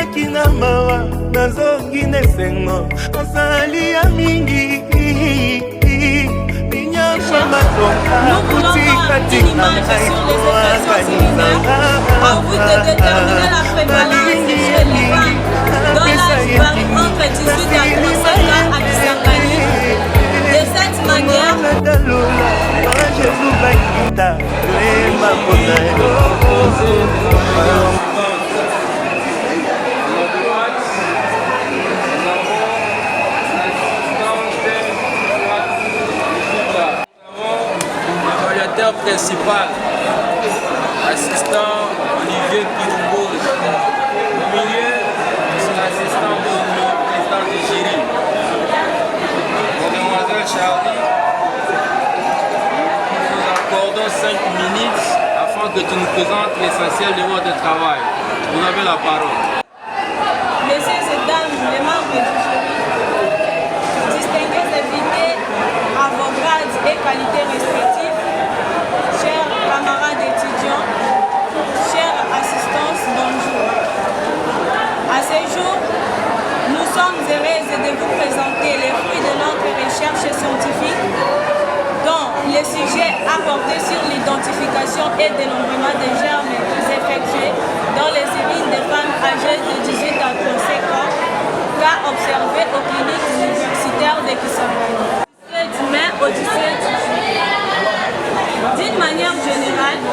Nakomaki na mawa nazongi nesengo azali ya mingi minyama matonga kutikati na ngai koakanizanga nalingi ya mingi apesa ye mingi natalola Jésus bakita toyemba mpona principal, assistant Olivier Pirougo. Au milieu, c'est l'assistant du président de jury, mademoiselle Charlie. Nous accordons 5 minutes afin que tu nous présentes l'essentiel de votre travail. Vous avez la parole. Messieurs et dames, les membres du jury, distingués invités à vos grades et qualités respectives, chers camarades étudiants, chère assistance, bonjour. À ce jour, nous sommes heureux de vous présenter les fruits de notre recherche scientifique dont les sujets abordés sur l'identification et dénombrement des germes effectués dans les urines des femmes âgées de 18 à 35 ans, cas observés aux cliniques universitaires de Kisangani. Du mai au 17 juillet. D'une manière générale,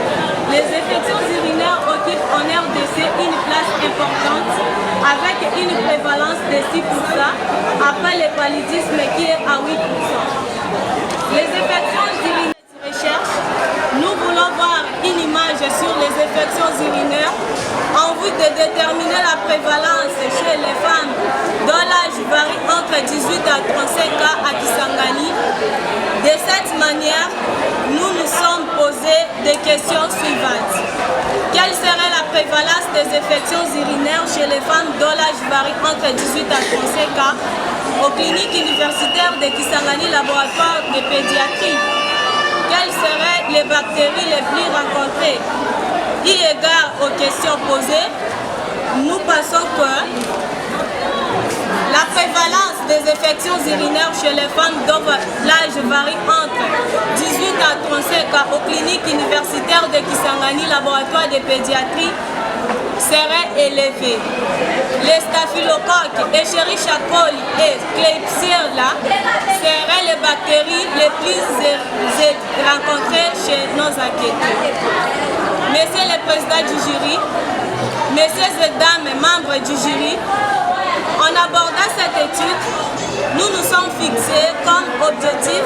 les infections urinaires occupent en RDC une place importante avec une prévalence de 6% après le paludisme qui est à 8%. Les infections urinaires de recherche, nous voulons voir une image sur les infections urinaires en vue de déterminer la prévalence chez les femmes dont l'âge varie entre 18 à 35 ans à Kisangani. De cette manière, nous nous sommes posé des questions suivantes. Quelle serait la prévalence des infections urinaires chez les femmes dont l'âge varie entre 18 à 35 ans aux cliniques universitaires de Kisangani Laboratoire de pédiatrie? Quelles seraient les bactéries les plus rencontrées? Eu égard aux questions posées, nous pensons que la prévalence des infections urinaires chez les femmes dont l'âge varie entre 18 à 35 ans aux cliniques universitaires de Kisangani Laboratoire de pédiatrie serait élevée. Les staphylocoques, Escherichia coli et Klebsiella seraient les bactéries les plus rencontrées chez nos enquêteurs. Messieurs les présidents du jury, messieurs et dames membres du jury, en abordant cette étude, nous nous sommes fixés comme objectif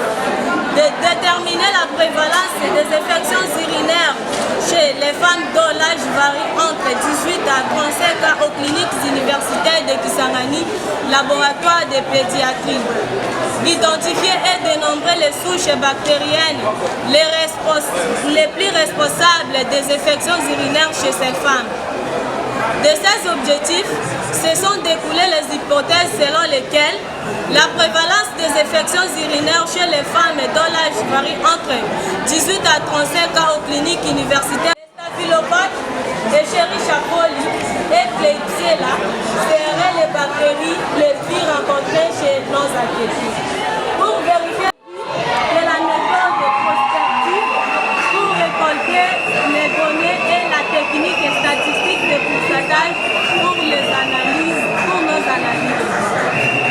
de déterminer la prévalence des infections urinaires chez les femmes dont l'âge varie entre 18 à 35 ans aux cliniques universitaires de Kisangani, laboratoire de pédiatrie. Identifier et dénombrer les souches bactériennes les plus responsables des infections urinaires chez ces femmes. De ces objectifs, se sont découlées les hypothèses selon lesquelles la prévalence des infections urinaires chez les femmes dont l'âge varie entre 18 à 35 ans aux cliniques universitaires, les staphylocoques, Escherichia coli et Klebsiella seraient les bactéries les plus rencontrées chez nos enquêteurs. Pour vérifier la méthode prospective pour récolter les données et la technique statistique de pourcentage pour nos analyses.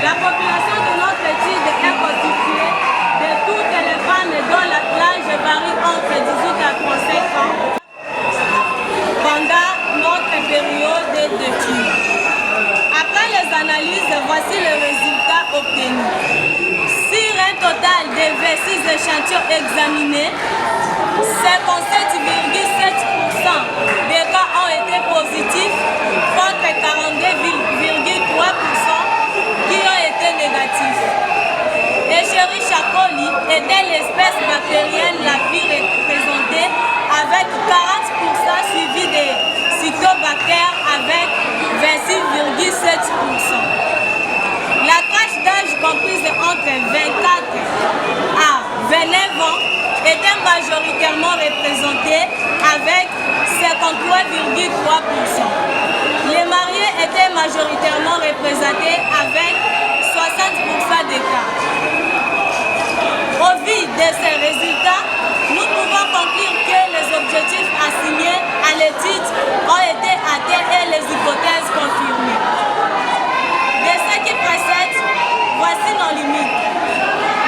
La population de notre étude est constituée de toutes les femmes dont l'âge varie entre 18 à 35 ans pendant notre période d'étude. Après les analyses, voici les résultats obtenus. Sur un total de 26 échantillons examinés, 57,7% des cas ont été positifs contre 42,3% qui ont été négatifs. Escherichia coli était l'espèce bactérienne la plus représentée avec 40% suivi des cytobactères avec 26,7%. La tranche d'âge comprise entre 24 à 29 ans était majoritairement représentée avec 53,3%. Les mariés étaient majoritairement de ces résultats, nous pouvons conclure que les objectifs assignés à l'étude ont été atteints et les hypothèses confirmées. De ce qui précède, voici nos limites.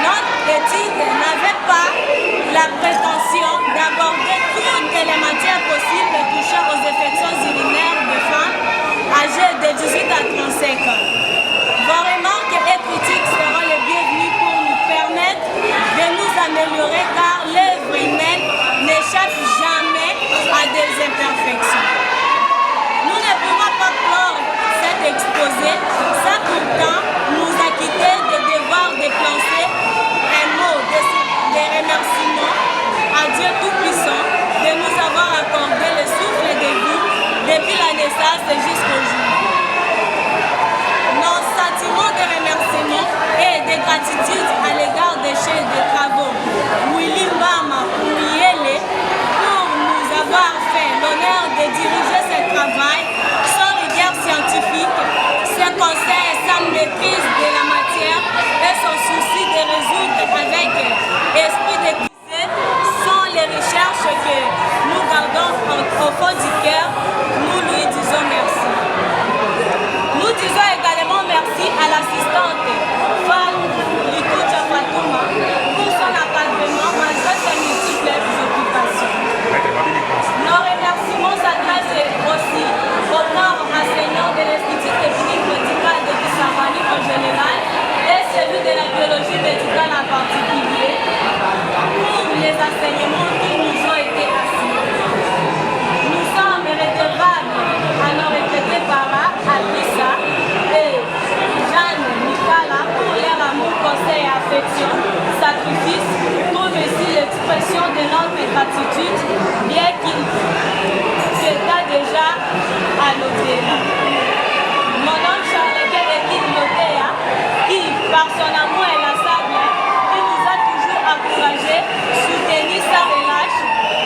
Notre étude n'avait pas la prétention d'aborder toutes les matières possibles touchant aux infections urinaires de femmes âgées de 18 à 35 ans. Vos remarques et critiques seront les bienvenues pour nous permettre de nous améliorer car l'œuvre humaine n'échappe jamais à des imperfections. Nous ne pouvons pas clore cet exposé sans pourtant nous acquitter des devoirs déclenchés, un mot de remerciement à Dieu Tout-Puissant de nous avoir accordé le souffle de vie depuis la naissance jusqu'au jour. Nos sentiments de remerciement et de gratitude à l'égard des chefs de travaux Willy Mbama Miele pour nous avoir fait l'honneur de diriger ce travail sans rigueur scientifique, ses conseils sans maîtrise de la matière et son souci de résoudre avec esprit de puiser sont les recherches que nous gardons au fond du cœur. Nous lui disons merci. Nous disons également merci à l'assistante Femme Likucha Fatouma pour son accompagnement malgré ses multiples occupations. Nos remerciements s'adressent aussi aux corps enseignants de l'Institut technique médical de Kisangani en général et celui de la biologie médicale en particulier pour les enseignements qui nous ont été assignés. Nous sommes redevables à nos retraités parents, Alissa et Jeanne Mikala pour leur amour, conseil et affection, sacrifice, trouve ici l'expression de notre gratitude, bien qu'il s'état déjà à l'au-delà. Mon oncle Charles-Guet et Kid Lotea, qui par son amour inlassable, qui nous a toujours encouragés, soutenus sans relâche,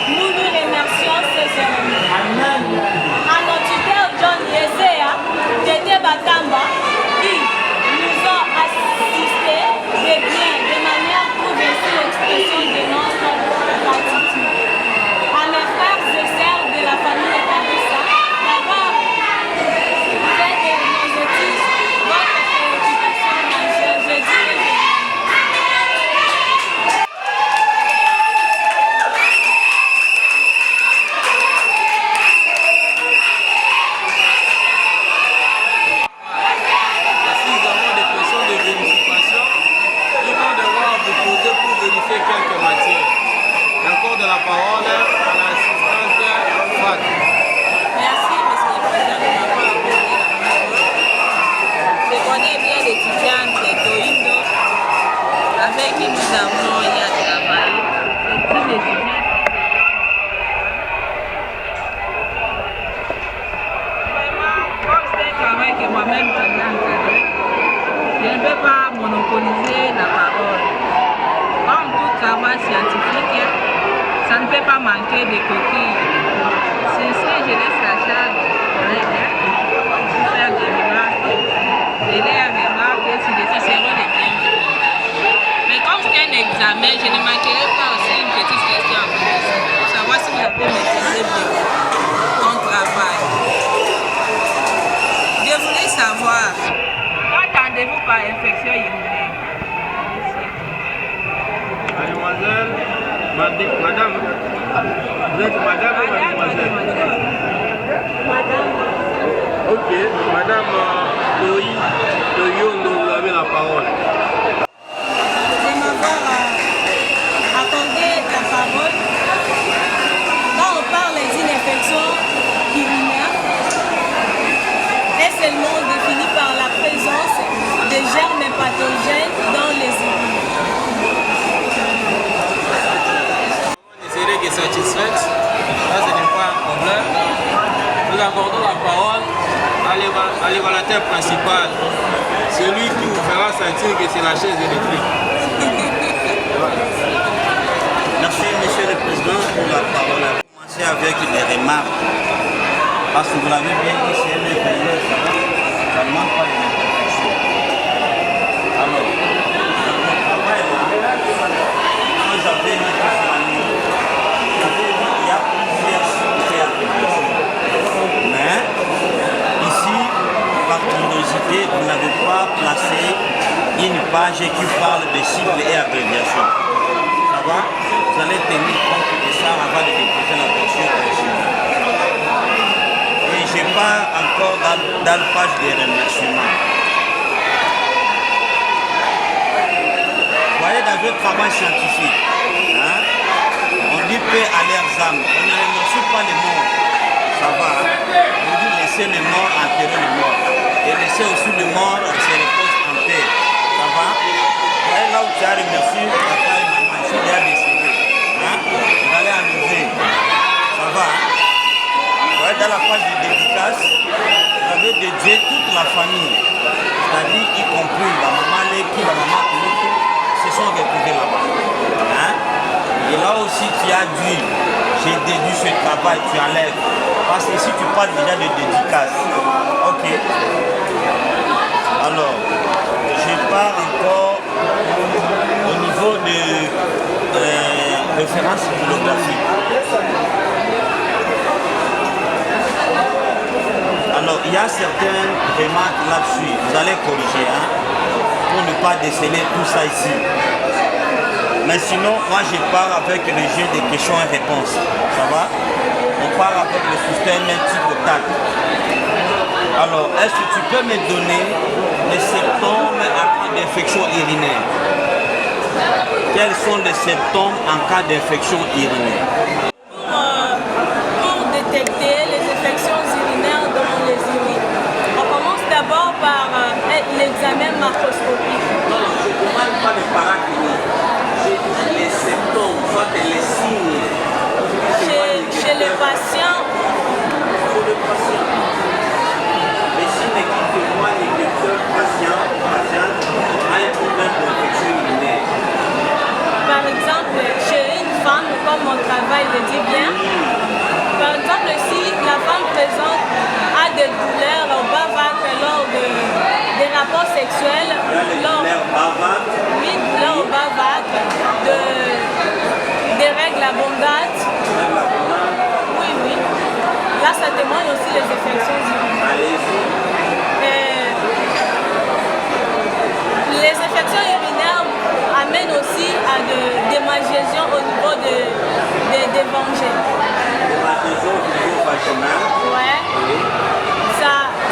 nous nous remercions sincèrement. À notre tuteur John Yesea, Tété Batamba, qui nous ont assistés de bien, de manière pour verser l'expression de notre gratitude. À mes frères et sœurs de la famille Kabissa, d'avoir fait de nos études votre préoccupation majeure. Je dis quelques matières. Encore de la parole à l'assistante Fat. Merci, monsieur le président, de m'avoir accordé la parole. Je connais bien l'étudiante Toindo avec qui nous avons eu à travailler. C'est une étudiante. Vraiment, comme c'est un travail que moi-même j'avais encadré, je ne peux pas monopoliser la parole. Comme tout travail scientifique, ça ne peut pas manquer de coquilles. C'est ce que je laisse la charge aux collègues pour faire des remarques. Et les remarques, si les seront les bienvenus. Mais comme c'est un examen, je ne manquerai pas aussi une petite question à vous pour savoir si vous avez maîtrisé bien ton travail. Je voulais savoir, qu'entendez-vous par infection urinaire? Mademoiselle, madame, vous êtes madame ou mademoiselle? Madame. Ok, madame Toyondo, vous avez la parole. De m'avoir accordé la parole. Quand on parle d'une infection urinaire, est seulement définie par la présence de germes pathogènes dans les urines. Qui est satisfaite, là ce n'est pas un problème. Nous accordons la parole à l'évaluateur principal, celui qui vous fera sentir que c'est la chaise électrique. Merci monsieur le président pour la parole. On va commencer avec des remarques. Parce que vous l'avez bien dit, c'est un inférieur, ça ne manque pas une imperfection. Alors, le travail là, publicité, vous n'avez pas placé une page qui parle de cibles et abréviations. Ça va? Vous allez tenir compte de ça avant de déposer la version originale. Et je pars encore dans la page des remerciements. Vous voyez, dans votre travail scientifique, hein, on dit paix à leurs âmes. On ne remercie pas les morts. Ça va, hein? On dit laisser les morts enterrer les morts. Et laisser aussi les morts se reposer en paix. Ça va? Vous voyez là où tu as remercié papa et maman, ils sont déjà décédés. Hein? Vous allez enlever. Ça va? Hein? Vous voyez dans la page de dédicace, vous avez dédié toute la famille. C'est-à-dire y compris la maman Leki, la maman Kouloukou, se sont retrouvés là-bas. Hein? Et là aussi tu as dit, j'ai déduit ce travail, tu enlèves. Parce que si tu parles déjà de dédicace, ok. Alors, je pars encore au niveau de références bibliographiques. Alors, il y a certaines remarques là-dessus, vous allez corriger, hein, pour ne pas déceler tout ça ici. Mais sinon, moi je pars avec le jeu de questions et réponses. Ça va? On part avec le système type TAC. Alors, est-ce que tu peux me donner les symptômes en cas d'infection urinaire? Quels sont les symptômes en cas d'infection urinaire? Pour détecter les infections urinaires dans les urines, on commence d'abord par l'examen macroscopique. Non, je ne demande pas de paraclinique. Les symptômes, soit les signes. Chez les patients. Chez le patient. Les signes qui témoignent que ce patient a un problème d'infection urinaire. Par exemple, chez une femme, comme mon travail le dit bien, par exemple, si la femme présente a des douleurs au bas-ventre lors des rapports sexuels, douleurs au bas-ventre, des règles abondantes, oui. Là, ça témoigne aussi les infections urinaires. Les infections urinaires amènent aussi à des magésions au niveau des vangées. Ouais.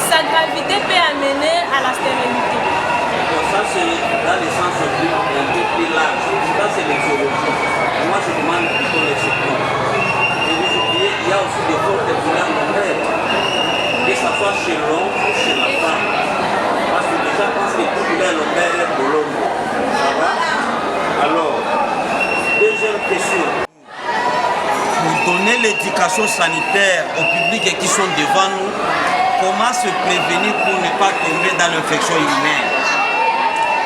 Sa gravité peut amener à la stérilité. Ça, c'est dans le sens un peu plus large. Ça, c'est l'exologie. Moi, je demande plutôt les symptômes. Et vous oubliez, il y a aussi des formes de douleurs lombaires. Que ce soit chez l'homme ou chez la femme. Parce que déjà, je pense que toute douleur lombaire est de l'homme. Ça va? Alors, deuxième question. Pour donner l'éducation sanitaire au public qui sont devant nous, comment se prévenir pour ne pas tomber dans l'infection urinaire?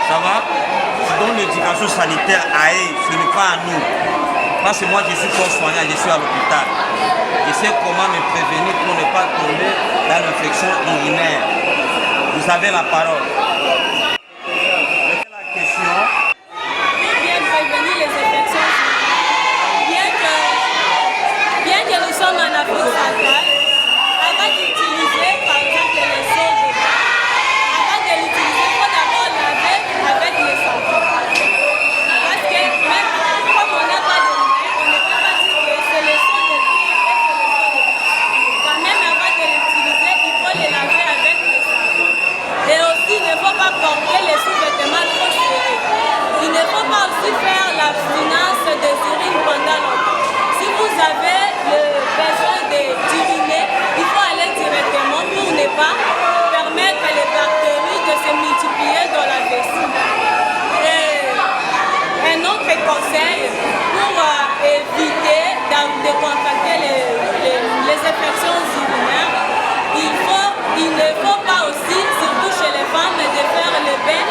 Ça va? Je donne l'éducation sanitaire à eux, ce n'est pas à nous. Parce que moi je suis soignant, je suis à l'hôpital. Je sais comment me prévenir pour ne pas tomber dans l'infection urinaire. Vous avez la parole. La question. Bien prévenir les infections. Bien que nous sommes en Afrique centrale, avant d'utiliser par exemple les sauges, avant de l'utiliser, il faut d'abord laver avec le savon. Parce que même comme on n'a pas de main, on ne peut pas dire que c'est le sang de fille et c'est le sang de fille. Quand même avant de l'utiliser, il faut les laver avec le savon. Et aussi, il ne faut pas porter les sous-vêtements trop serrés. Il ne faut pas aussi faire l'abstinence des urines pendant longtemps. Si vous avez le besoin d'uriner, il faut aller directement pour ne pas permettre les bactéries de se multiplier dans la vessie. Et un autre conseil pour éviter de contracter les infections urinaires, il ne faut pas aussi, surtout chez les femmes, de faire le bain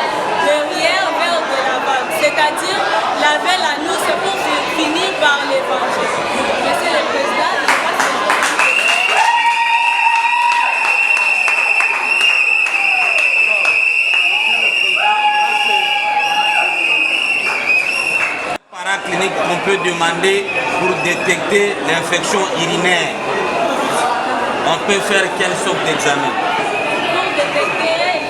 derrière vers de lavage, c'est-à-dire laver la nousse pour finir par les venger. Monsieur le Président, Paraclinique qu'on peut demander pour détecter l'infection urinaire. On peut faire quelle sorte d'examen? pour détecter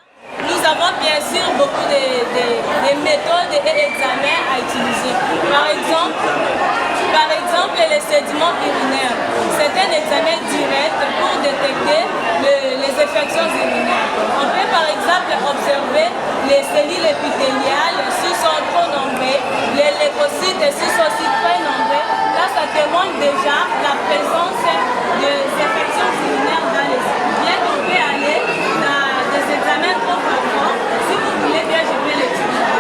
beaucoup de méthodes et examens à utiliser. Par exemple, les sédiments urinaires. C'est un examen direct pour détecter les infections urinaires. On peut par exemple observer les cellules épithéliales s'ils sont trop nombreux, les leucocytes s'ils sont aussi très nombreux. Là, ça témoigne déjà la présence des infections urinaires dans les urines. Bien qu'on peut aller dans des examens trop profonds, si vous voulez bien, je vais l'expliquer.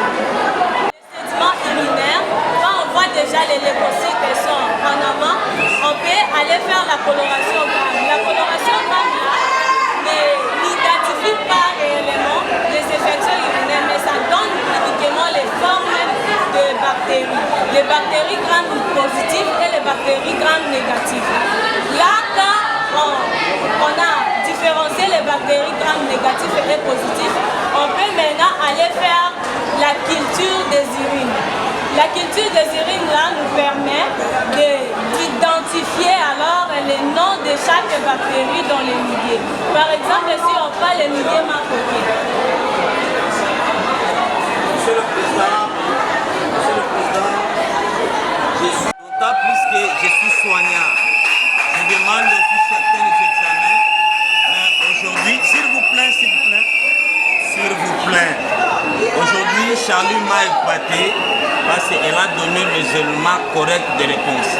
Les sédiments urinaires, quand on voit déjà les leucocytes sont en avant, on peut aller faire la coloration gramme. La coloration gramme là n'identifie pas réellement les infections urinaires, mais ça donne uniquement les formes de bactéries. Les bactéries gram positives et les bactéries gram négatives. Là, quand on a différencié les bactéries gram négatives et positives, on peut maintenant aller faire la culture des urines. La culture des urines là nous permet d'identifier alors les noms de chaque bactérie dans les milieux. Par exemple, si on prend les milieux macoqués. Monsieur le Président, d'autant plus que je suis soignant, je demande aussi certains examens. Mais aujourd'hui, s'il vous plaît, aujourd'hui, Charlie m'a épaté parce qu'elle a donné les éléments corrects de réponse.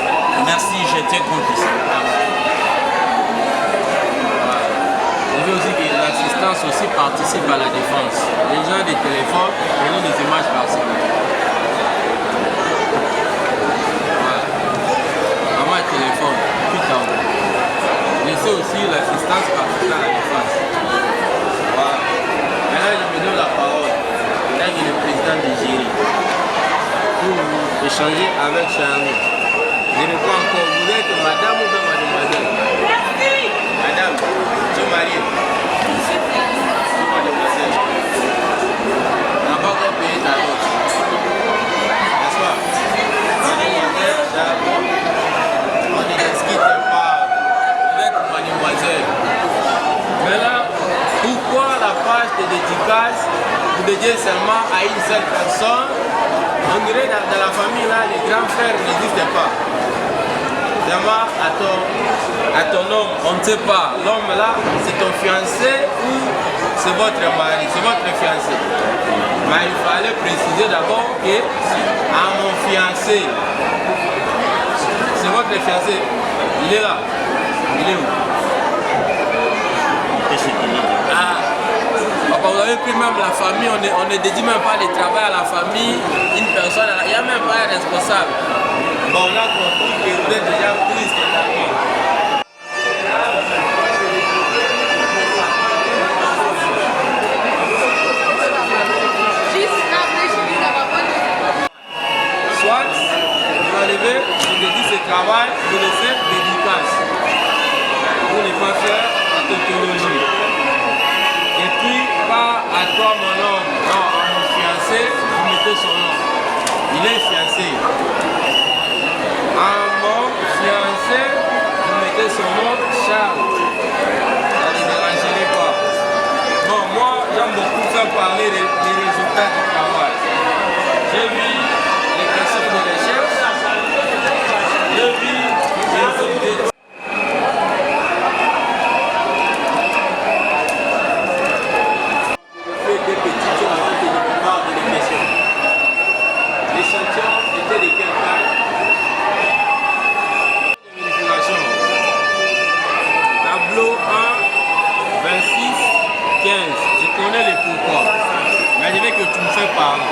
Merci, je tiens compte ici. On veut aussi que l'assistance aussi participe à la défense. Les gens des téléphones, prenez des images par-ci. Voilà. Maman téléphone, tout en haut. Laissez aussi l'assistance participer à la défense. Voilà. Maintenant, je me donne la parole. Là, il est le président de Géry. Pour échanger avec Charlie. Je ne crois encore, vous êtes madame ou bien mademoiselle? Merci. Madame, tu es mariée? Je suis mademoiselle. On n'a pas encore payé ta dot. N'est-ce pas? Mademoiselle, Charlie, on ne discute pas. Vous êtes mademoiselle. Maintenant, pourquoi la page de dédicace vous dédiez seulement à une seule personne? On dirait dans la famille là, les grands frères n'existent pas. Vraiment, à ton homme, on ne sait pas. L'homme là, c'est ton fiancé ou c'est votre mari, c'est votre fiancé. Mais il fallait préciser d'abord que à mon fiancé, c'est votre fiancé. Il est là. Il est où? Vous avez pris même la famille, on ne dédie même pas le travail à la famille, une personne, il n'y a même pas un responsable. Bon, on a compris que vous êtes déjà pris totalement. Soit, vous enlevez, vous dédiez ce travail, vous le faites dédicace. Vous ne pas faire la tautologie. Et puis, pas à toi mon homme, non, à mon fiancé, vous mettez son nom. Il est fiancé. À mon fiancé, vous mettez son nom, Charles. Ça ne dérangerait pas. Bon, moi, j'aime beaucoup faire parler des résultats du travail. J'ai vu les questions de recherche. J'ai vu les idées. L'échantillon était de quelle taille? Tableau 1, 26, 15. Je connais les pourquoi. Mais je veux que tu me fais parler.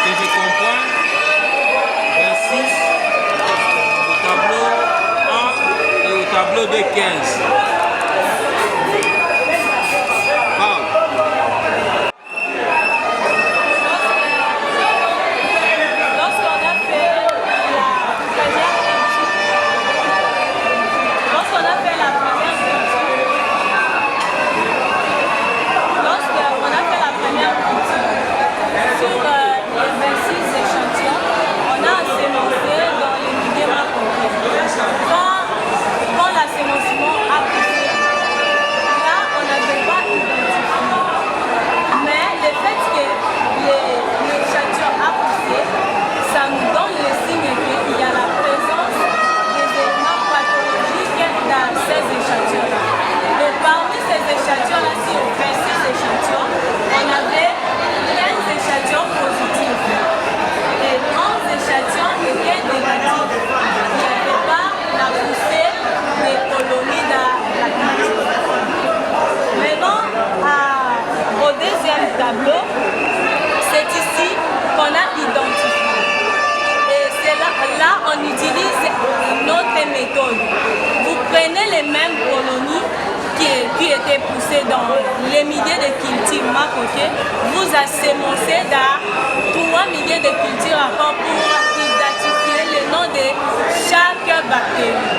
Que je comprends. 26 au tableau 1 et au tableau de 15. Quand la sémoncement a poussé du tableau, c'est ici qu'on a identifié. Et c'est là on utilise notre méthode. Vous prenez les mêmes colonies qui étaient poussées dans les milliers de cultures macoquées, vous assémoncez dans 3 milliers de cultures encore pour identifier le nom de chaque bactérie.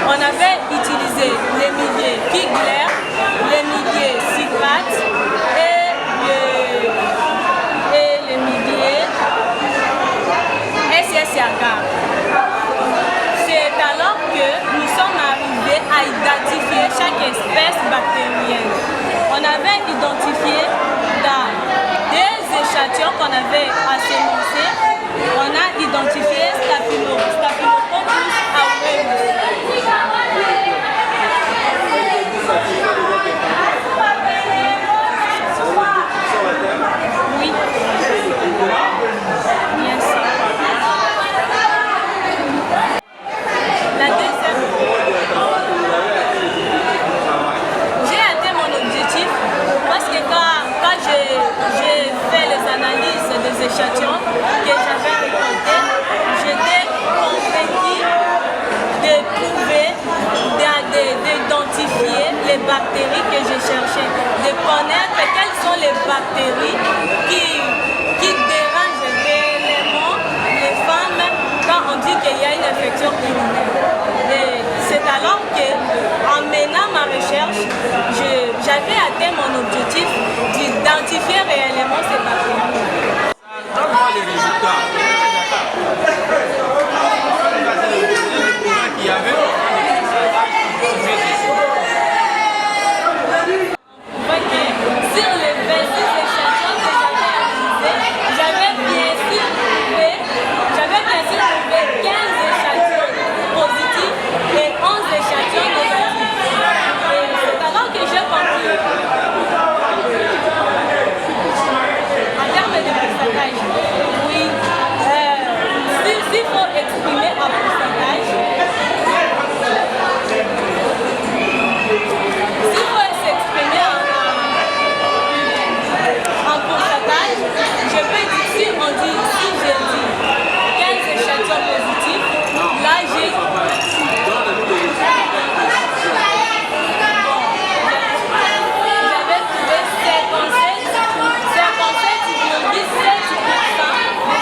On avait utilisé les milliers Kigler, les milliers Citrate et les milliers SSAK. C'est alors que nous sommes arrivés à identifier chaque espèce bactérienne. On avait identifié dans des échantillons qu'on avait assémoncés, on a identifié Staphylococcus aureus. Oui. Bien sûr. La deuxième, j'ai atteint mon objectif parce que quand j'ai fait les analyses des échantillons que j'avais récoltés, j'étais convaincue de trouver, d'identifier les bactéries que je cherchais, de connaître quelles sont les bactéries qui dérangent réellement les femmes quand on dit qu'il y a une infection urinaire. Et c'est alors qu'en menant ma recherche, j'avais atteint mon objectif d'identifier réellement ces bactéries. Comment les résultats? Qu'il y avait sur les 26 échantillons que j'avais bien sûr trouvé 15 échantillons positifs et 11 échantillons négatifs. Et c'est alors que j'ai compris en termes de pourcentage. Oui, s'il faut exprimer en pourcentage, s'il faut s'exprimer en pourcentage, je peux dire, si j'ai dit 15 échantillons positifs, là j'ai... J'avais trouvé 57,7%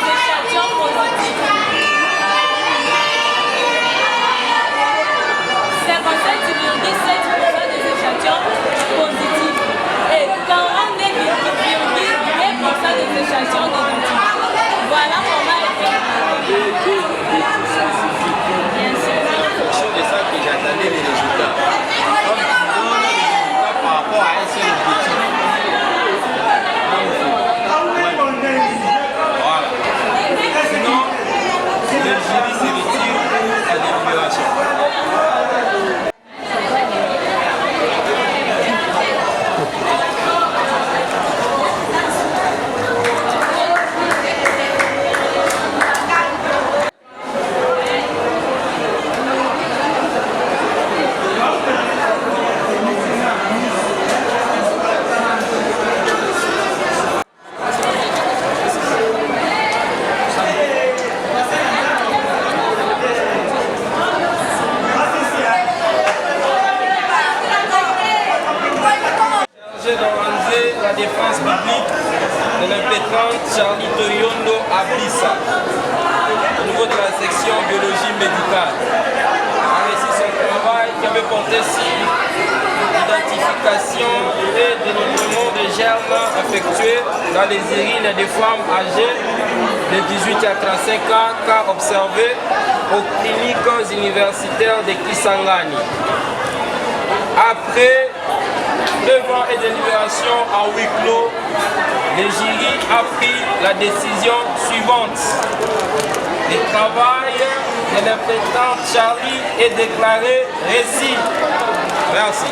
des échantillons positifs. 57,7% des échantillons positifs et 49,2% des échantillons négatifs. Voilà comment est fait. Bien sûr. C'est de ça que j'attendais les résultats. Comme tu donnes les résultats par rapport à un seul objectif. Voilà. Sinon, le jury se retire à la délibération. D'organiser la défense publique de l'impétrante Charlie Toyondo Abissa au niveau de la section biologie médicale. Ainsi son travail qui avait porté sur l'identification et dénombrement des germes effectués dans les urines des femmes âgées de 18 à 35 ans, cas observés aux cliniques universitaires de Kisangani. Après 2 ans et délibération en huis clos, le jury a pris la décision suivante. Le travail de l'impétrante Charlie est déclaré réussi. Merci.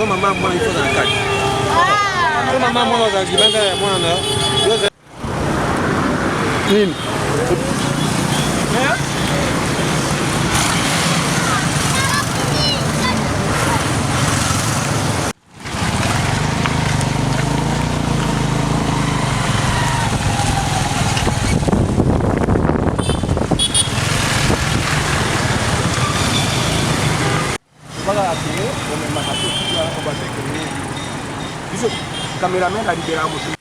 Non, maman, moi, il faut dans la carte. Non, maman, moi, dans la carte, moi, on a. Nini? Cameraman a libéré mon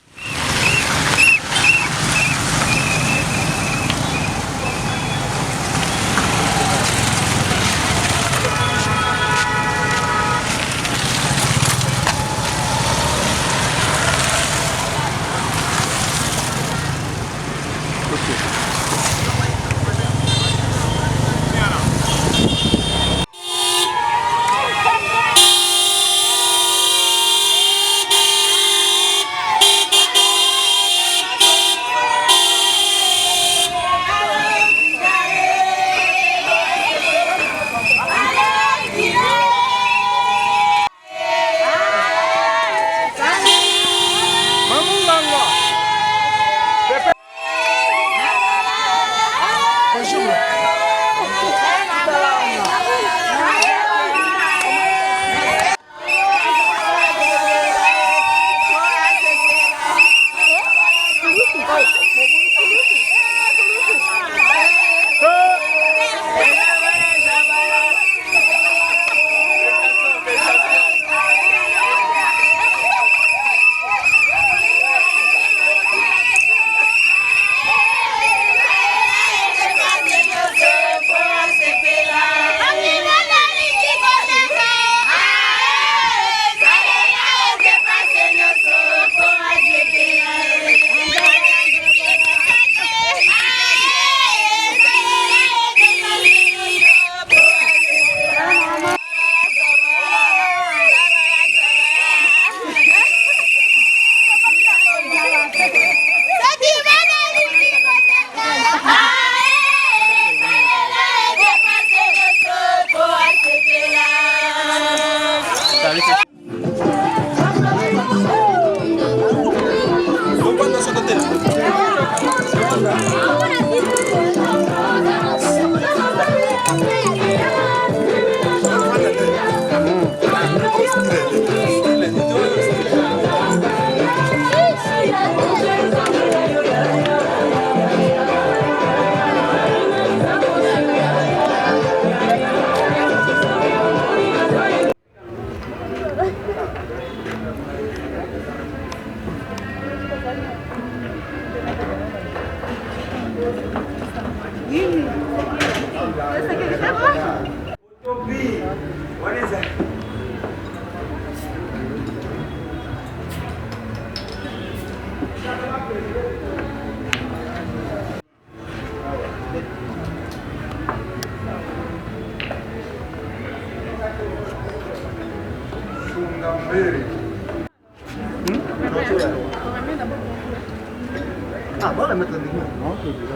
Ah, bon, la mettre le mignon. Non, c'est déjà.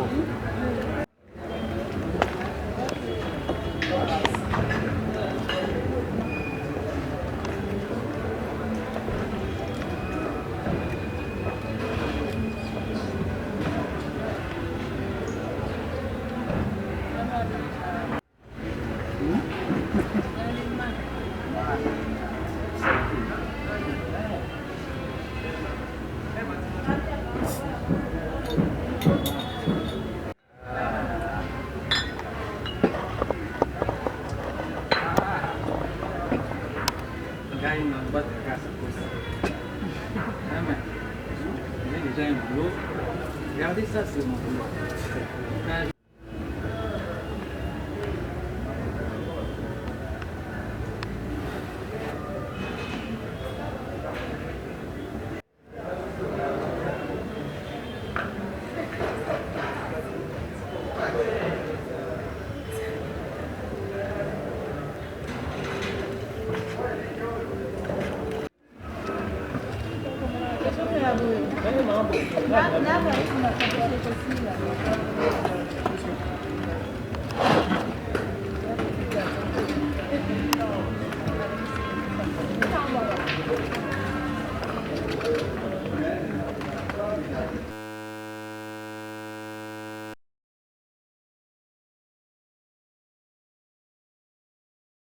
Regardez ça, c'est mon boulot.